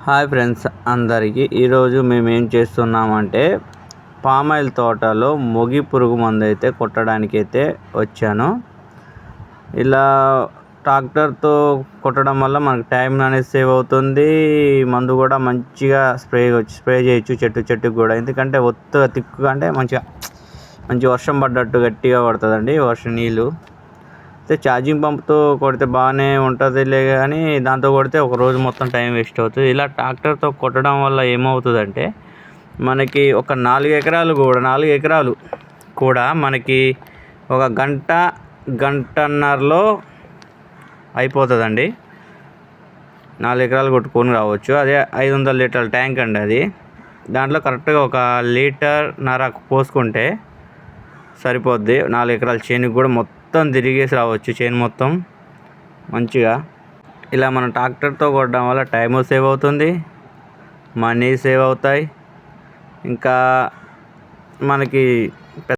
Hi friends అందరికీ ఈరోజు మేము ఏం చేస్తున్నామంటే పామాయిల్ తోటలో మొగి పురుగు మందు అయితే కొట్టడానికి అయితే వచ్చాను. ఇలా ట్రాక్టర్తో కొట్టడం వల్ల మనకు టైం అనేది సేవ్ అవుతుంది. మందు కూడా మంచిగా స్ప్రే చేయొచ్చు చెట్టుకు కూడా. ఎందుకంటే తిక్కుగా అంటే మంచి వర్షం పడ్డట్టు గట్టిగా పడుతుందండి వర్షం నీళ్ళు. అయితే ఛార్జింగ్ పంప్తో కొడితే బాగానే ఉంటుందిలే, కానీ దాంతో కొడితే ఒక రోజు మొత్తం టైం వేస్ట్ అవుతుంది. ఇలా ట్రాక్టర్తో కొట్టడం వల్ల ఏమవుతుందంటే మనకి ఒక 4 ఎకరాలు కూడా మనకి ఒక గంటన్నరలో అయిపోతుందండి. 4 ఎకరాలు కొట్టుకొని రావచ్చు. అదే 500 లీటర్ల ట్యాంక్ అండి అది. దాంట్లో కరెక్ట్గా 1.5 లీటర్ పోసుకుంటే సరిపోద్ది. 4 ఎకరాల చేనుకి కూడా మొత్తం తిరిగేసి రావచ్చు. చేను మొత్తం మంచిగా. ఇలా మనం ట్రాక్టర్తో కొట్టడం వల్ల టైము సేవ్ అవుతుంది, మనీ సేవ్ అవుతాయి. ఇంకా మనకి